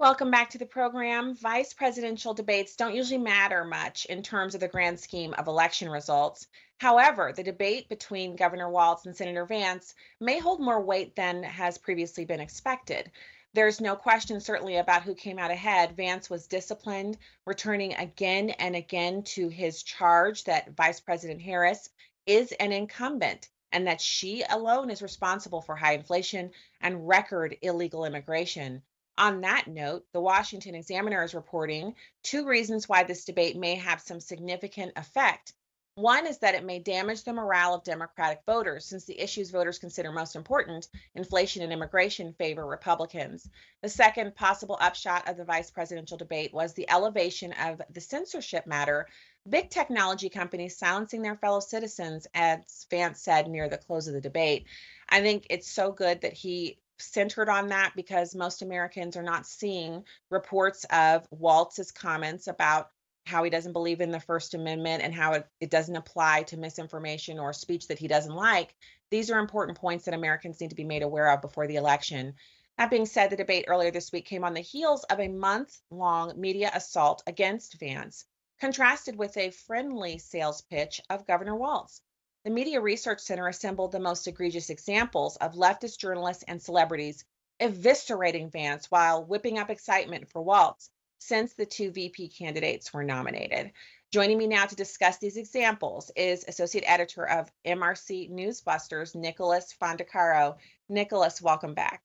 Welcome back to the program. Vice presidential debates don't usually matter much in terms of the grand scheme of election results. However, the debate between Governor Walz and Senator Vance may hold more weight than has previously been expected. There's no question, certainly, about who came out ahead. Vance was disciplined, returning again and again to his charge that Vice President Harris is an incumbent and that she alone is responsible for high inflation and record illegal immigration. On that note, the Washington Examiner is reporting two reasons why this debate may have some significant effect. One is that it may damage the morale of Democratic voters, since the issues voters consider most important, inflation and immigration, favor Republicans. The second possible upshot of the vice presidential debate was the elevation of the censorship matter, big technology companies silencing their fellow citizens, as Vance said near the close of the debate. I think it's so good that he centered on that because most Americans are not seeing reports of Walz's comments about how he doesn't believe in the First Amendment and how it doesn't apply to misinformation or speech that he doesn't like. These are important points that Americans need to be made aware of before the election. That being said, the debate earlier this week came on the heels of a month-long media assault against Vance, contrasted with a friendly sales pitch of Governor Walz. The Media Research Center assembled the most egregious examples of leftist journalists and celebrities eviscerating Vance while whipping up excitement for Walz since the two VP candidates were nominated. Joining me now to discuss these examples is Associate Editor of MRC Newsbusters, Nicholas Fondacaro. Nicholas, welcome back.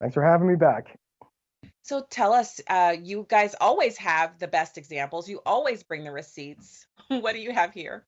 Thanks for having me back. So tell us, you guys always have the best examples. You always bring the receipts. What do you have here?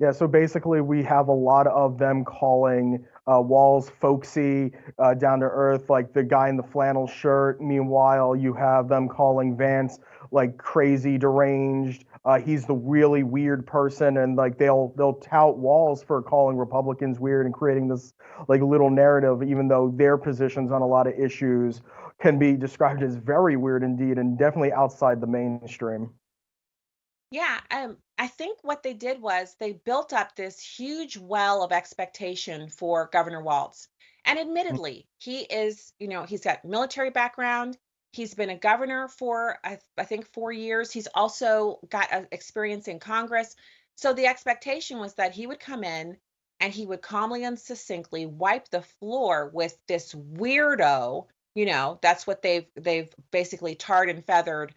Yeah, so basically we have a lot of them calling Walz folksy, down to earth, like the guy in the flannel shirt. Meanwhile, you have them calling Vance like crazy, deranged. He's the really weird person, and like they'll tout Walz for calling Republicans weird and creating this like little narrative, even though their positions on a lot of issues can be described as very weird indeed, and definitely outside the mainstream. Yeah, I think what they did was they built up this huge well of expectation for Governor Walz. And admittedly, he is, he's got military background. He's been a governor for, I think, 4 years. He's also got experience in Congress. So the expectation was that he would come in and he would calmly and succinctly wipe the floor with this weirdo. That's what they've basically tarred and feathered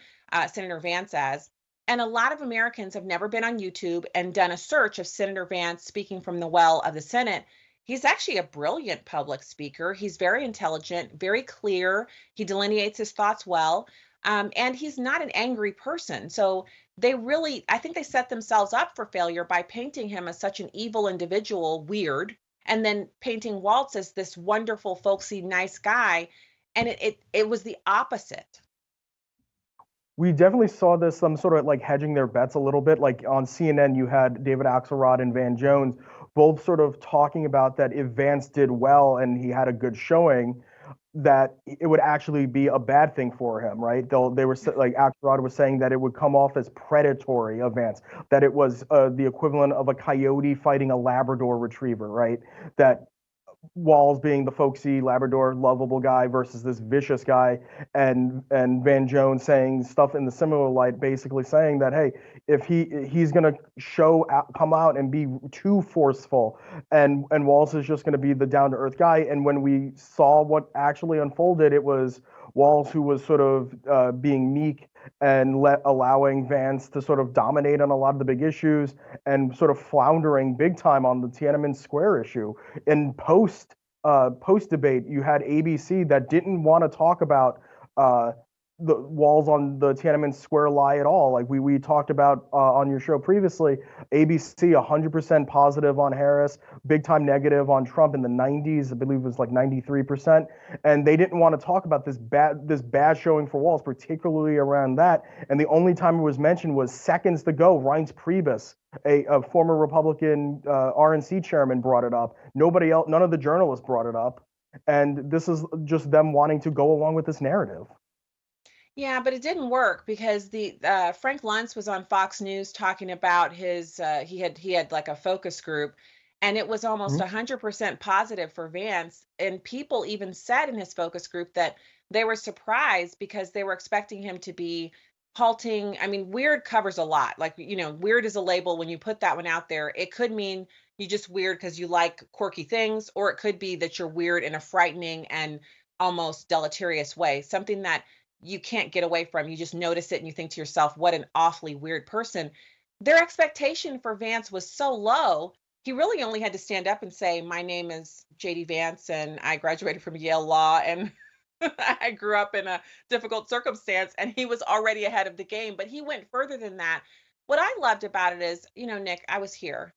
Senator Vance as. And a lot of Americans have never been on YouTube and done a search of Senator Vance speaking from the well of the Senate. He's actually a brilliant public speaker. He's very intelligent, very clear. He delineates his thoughts well. And he's not an angry person. So I think they set themselves up for failure by painting him as such an evil individual, weird, and then painting Walz as this wonderful, folksy, nice guy. And it was the opposite. We definitely saw this, some sort of like hedging their bets a little bit. Like on CNN, you had David Axelrod and Van Jones both sort of talking about that if Vance did well and he had a good showing, that it would actually be a bad thing for him, right? They were like Axelrod was saying that it would come off as predatory of Vance, that it was the equivalent of a coyote fighting a Labrador retriever, right? That Walz being the folksy Labrador lovable guy versus this vicious guy, and Van Jones saying stuff in the similar light, basically saying that hey, if he's gonna come out and be too forceful, and Walz is just gonna be the down to earth guy. And when we saw what actually unfolded, it was Walz who was sort of being meek and allowing Vance to sort of dominate on a lot of the big issues and sort of floundering big time on the Tiananmen Square issue. In post debate, you had ABC that didn't want to talk about the Walz on the Tiananmen Square lie at all. Like we talked about on your show previously, ABC 100% positive on Harris, big time negative on Trump in the 90s. I believe it was like 93%, and they didn't want to talk about this bad showing for Walz, particularly around that. And the only time it was mentioned was seconds to go. Reince Priebus, a former Republican RNC chairman, brought it up. Nobody else, none of the journalists brought it up, and this is just them wanting to go along with this narrative. Yeah, but it didn't work because the Frank Luntz was on Fox News talking about his he had like a focus group, and it was almost 100% positive for Vance. And people even said in his focus group that they were surprised because they were expecting him to be halting. I mean, weird covers a lot. Like, weird is a label. When you put that one out there, it could mean you just weird because you like quirky things, or it could be that you're weird in a frightening and almost deleterious way, something that you can't get away from. You just notice it and you think to yourself, what an awfully weird person. Their expectation for Vance was so low. He really only had to stand up and say, my name is JD Vance and I graduated from Yale Law and I grew up in a difficult circumstance, and he was already ahead of the game. But he went further than that. What I loved about it is, Nick, I was here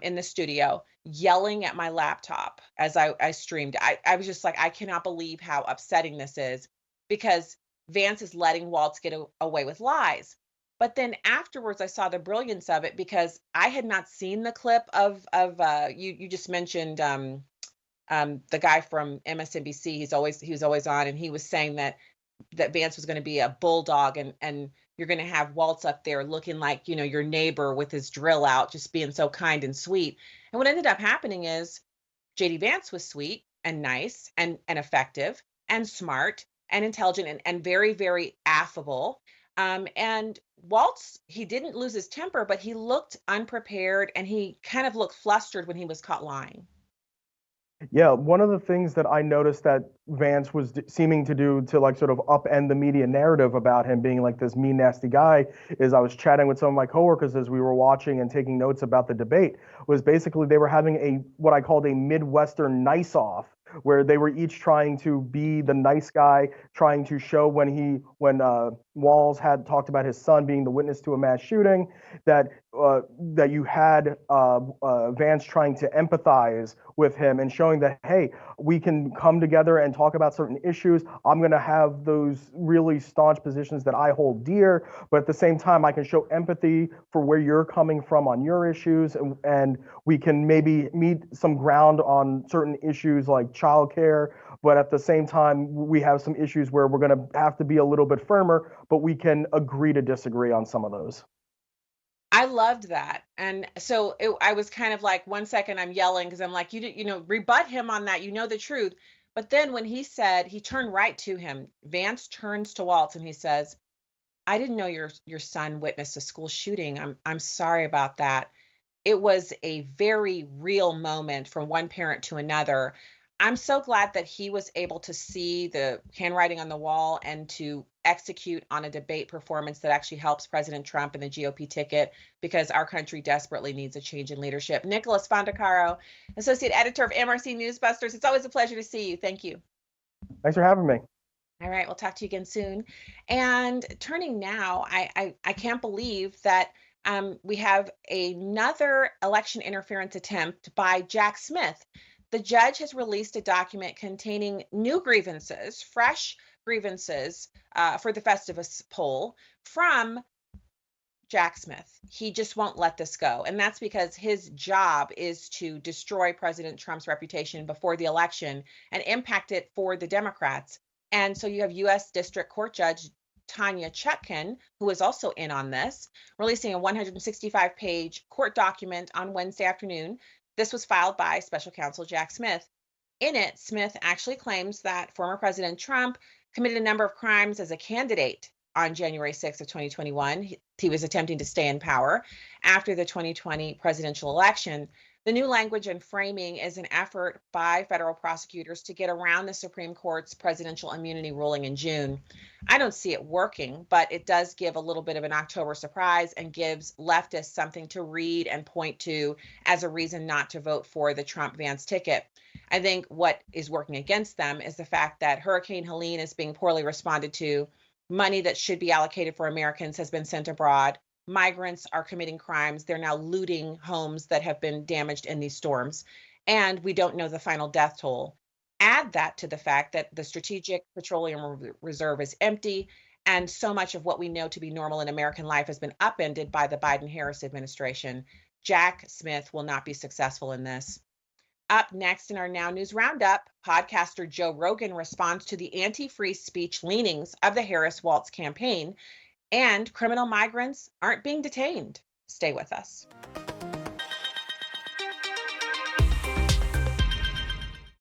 in the studio yelling at my laptop as I streamed. I was just like, I cannot believe how upsetting this is, because Vance is letting Waltz get away with lies. But then afterwards, I saw the brilliance of it, because I had not seen the clip of you just mentioned the guy from MSNBC. He was always on, and he was saying that Vance was going to be a bulldog, and you're going to have Waltz up there looking like, your neighbor with his drill out, just being so kind and sweet. And what ended up happening is JD Vance was sweet and nice and effective and smart and intelligent and very, very affable. And Waltz, he didn't lose his temper, but he looked unprepared, and he kind of looked flustered when he was caught lying. Yeah, one of the things that I noticed that Vance was seeming to do to like sort of upend the media narrative about him being like this mean, nasty guy is I was chatting with some of my coworkers as we were watching and taking notes about the debate, was basically they were having what I called a Midwestern nice off, where they were each trying to be the nice guy, trying to show when Walz had talked about his son being the witness to a mass shooting, that that you had Vance trying to empathize with him and showing that, hey, we can come together and talk about certain issues. I'm going to have those really staunch positions that I hold dear, but at the same time, I can show empathy for where you're coming from on your issues, and we can maybe meet some ground on certain issues like childcare. But at the same time, we have some issues where we're going to have to be a little bit firmer, but we can agree to disagree on some of those. I loved that. And so I was kind of like, 1 second I'm yelling because I'm like, rebut him on that. You know the truth. But then when he turned right to him. Vance turns to Waltz and he says, I didn't know your son witnessed a school shooting. I'm sorry about that. It was a very real moment from one parent to another. I'm so glad that he was able to see the handwriting on the wall and to execute on a debate performance that actually helps President Trump and the GOP ticket, because our country desperately needs a change in leadership. Nicholas Fondacaro, Associate Editor of MRC Newsbusters. It's always a pleasure to see you. Thank you. Thanks for having me. All right, we'll talk to you again soon. And turning now, I can't believe that we have another election interference attempt by Jack Smith. The judge has released a document containing new grievances, fresh grievances for the Festivus poll from Jack Smith. He just won't let this go. And that's because his job is to destroy President Trump's reputation before the election and impact it for the Democrats. And so you have U.S. District Court Judge Tanya Chutkan, who is also in on this, releasing a 165-page court document on Wednesday afternoon. This was filed by Special Counsel Jack Smith. In it, Smith actually claims that former President Trump committed a number of crimes as a candidate on January 6th of 2021. He was attempting to stay in power after the 2020 presidential election. The new language and framing is an effort by federal prosecutors to get around the Supreme Court's presidential immunity ruling in June. I don't see it working, but it does give a little bit of an October surprise and gives leftists something to read and point to as a reason not to vote for the Trump-Vance ticket. I think what is working against them is the fact that Hurricane Helene is being poorly responded to. Money that should be allocated for Americans has been sent abroad. Migrants are committing crimes. They're now looting homes that have been damaged in these storms. And we don't know the final death toll. Add that to the fact that the Strategic Petroleum Reserve is empty, and so much of what we know to be normal in American life has been upended by the Biden-Harris administration. Jack Smith will not be successful in this. Up next in our Now News Roundup, podcaster Joe Rogan responds to the anti-free speech leanings of the Harris-Waltz campaign, and criminal migrants aren't being detained. Stay with us.